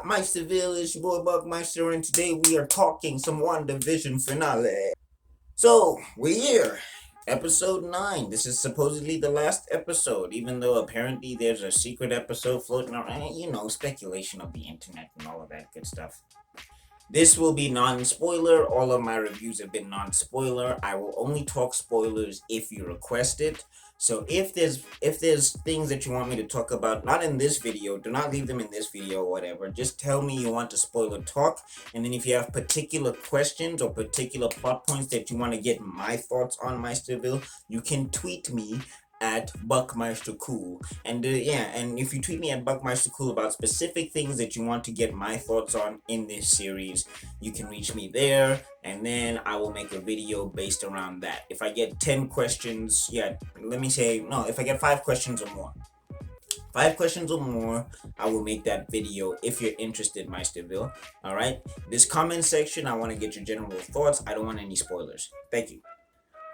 up, Meister Village? Your boy Buckmeister, and today we are talking some WandaVision finale. So, we're here. Episode 9. This is supposedly the last episode, even though apparently there's a secret episode floating around. You know, speculation of the internet and all of that good stuff. This will be non-spoiler. All of my reviews have been non-spoiler. I will only talk spoilers if you request it. So if there's things that you want me to talk about, not in this video, do not leave them in this video or whatever. Just tell me you want to spoiler talk, and then if you have particular questions or particular plot points that you want to get my thoughts on Meisterville, you can tweet me at BuckmeisterCool. And and if you tweet me at BuckmeisterCool about specific things that you want to get my thoughts on in this series, you can reach me there, and then I will make a video based around that. If I get 10 questions, if I get 5 questions or more, I will make that video if you're interested, Meisterville. Alright? This comment section, I want to get your general thoughts. I don't want any spoilers. Thank you.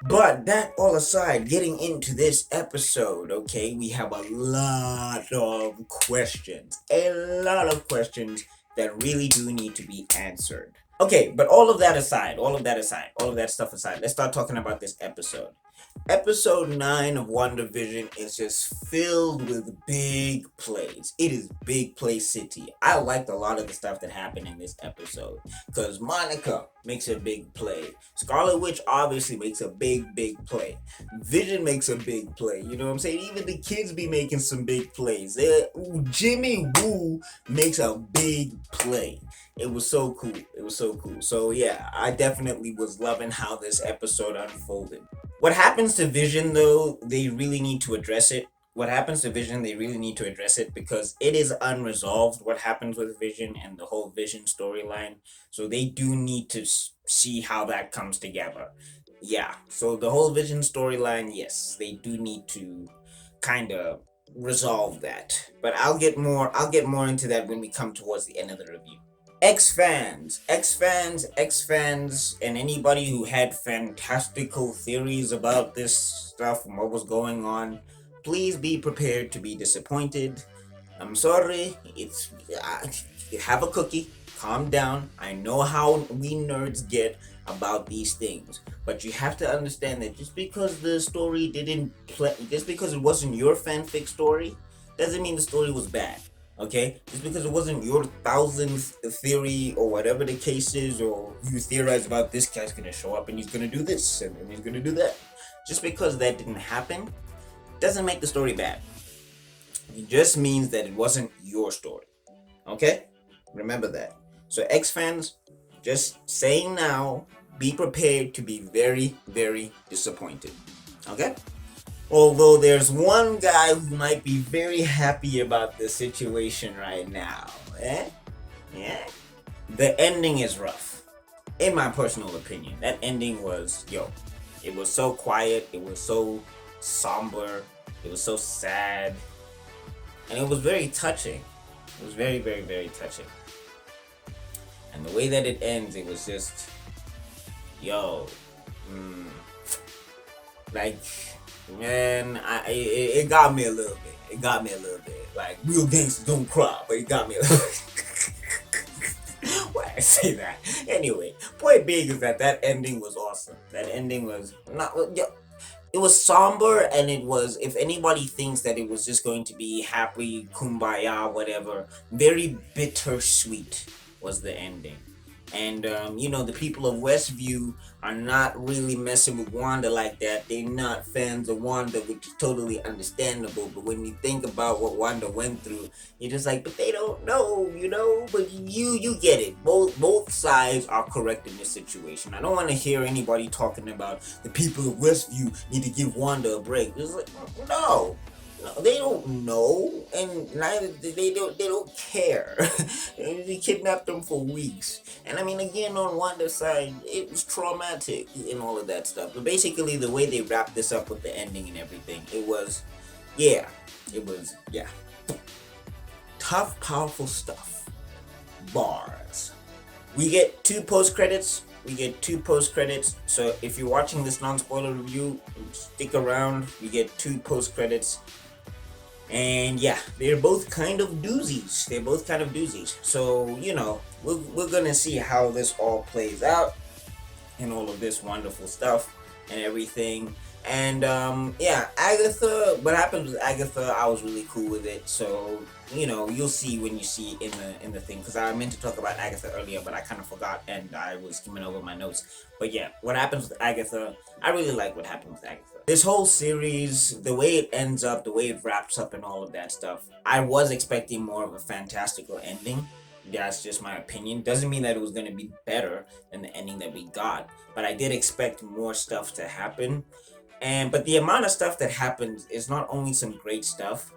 But that all aside, getting into this episode, okay, we have a lot of questions. A lot of questions that really do need to be answered. Okay, but all of that stuff aside, let's start talking about this episode. Episode 9 of WandaVision is just filled with big plays. It is big play city. I liked a lot of the stuff that happened in this episode. Because Monica makes a big play. Scarlet Witch obviously makes a big play. Vision makes a big play. You know what I'm saying? Even the kids be making some big plays. Jimmy Woo makes a big play. It was so cool. So yeah, I definitely was loving how this episode unfolded. What happens to Vision, though, they really need to address it. Because it is unresolved what happens with Vision and the whole Vision storyline. So they do need to see how that comes together. Yeah, so the whole Vision storyline, yes, they do need to kind of resolve that. But I'll get more into that when we come towards the end of the review. X-fans, and anybody who had fantastical theories about this stuff and what was going on, please be prepared to be disappointed. I'm sorry, have a cookie, calm down. I know how we nerds get about these things, but you have to understand that just because the story just because it wasn't your fanfic story, doesn't mean the story was bad. Okay, just because it wasn't your 1000th theory or whatever the case is, or you theorize about this guy's gonna show up and he's gonna do this and he's gonna do that, just because that didn't happen doesn't make the story bad. It just means that it wasn't your story. Okay, remember that. So X-fans, just saying now, be prepared to be very disappointed. Okay. Although there's one guy who might be very happy about the situation right now. Yeah? The ending is rough. In my personal opinion, that ending was, it was so quiet, it was so somber, it was so sad, and it was very touching. It was very touching. And the way that it ends, it was just, man, it got me a little bit. Like, real gangsters don't cry, but it got me a little bit. Why I say that? Anyway, point being is that ending was awesome. That ending was it was somber, and it was, if anybody thinks that it was just going to be happy, kumbaya, whatever, very bittersweet was the ending. And, the people of Westview are not really messing with Wanda like that. They're not fans of Wanda, which is totally understandable. But when you think about what Wanda went through, you're just like, but they don't know, But you get it. Both sides are correct in this situation. I don't want to hear anybody talking about the people of Westview need to give Wanda a break. It's like, no. No, they don't know, and neither they don't care. They kidnapped them for weeks, and I mean, again, on Wanda's side, it was traumatic and all of that stuff. But basically, the way they wrapped this up with the ending and everything, it was tough, powerful stuff. Bars. We get 2 post credits. So if you're watching this non-spoiler review, stick around. We get 2 post credits. And yeah, they're both kind of doozies. They're both kind of doozies. So, we're gonna see how this all plays out and all of this wonderful stuff and everything. And yeah, Agatha. What happens with Agatha? I was really cool with it. So you'll see when you see it in the thing. Because I meant to talk about Agatha earlier, but I kind of forgot and I was skimming over my notes. But yeah, what happens with Agatha? I really like what happened with Agatha. This whole series, the way it ends up, the way it wraps up, and all of that stuff. I was expecting more of a fantastical ending. That's just my opinion. Doesn't mean that it was gonna be better than the ending that we got, but I did expect more stuff to happen. But the amount of stuff that happened is not only some great stuff,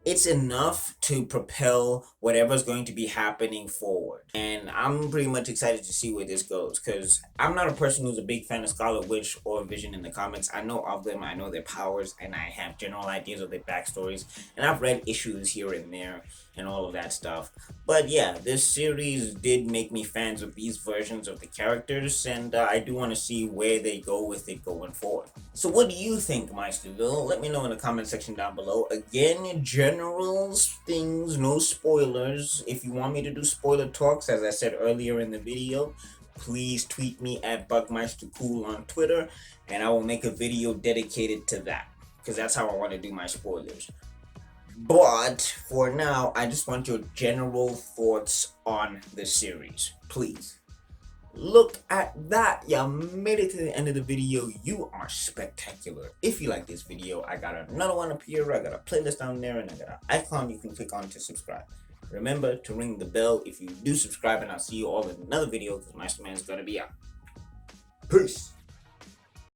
it's enough to propel whatever's going to be happening forward. And I'm pretty much excited to see where this goes because I'm not a person who's a big fan of Scarlet Witch or Vision in the comics. I know of them, I know their powers, and I have general ideas of their backstories, and I've read issues here and there and all of that stuff. But yeah, this series did make me fans of these versions of the characters, and I do want to see where they go with it going forward. So what do you think, Meisterville? Let me know in the comment section down below. Again, general things, no spoilers. If you want me to do spoiler talks, as I said earlier in the video, please tweet me at BuckMeisterCool on Twitter, and I will make a video dedicated to that, because that's how I want to do my spoilers. But for now, I just want your general thoughts on the series. Please. Look at that. You made it to the end of the video. You are spectacular. If you like this video, I got another one up here. I got a playlist down there, and I got an icon you can click on to subscribe. Remember to ring the bell if you do subscribe, and I'll see you all in another video because Masterman's gonna be out. Peace.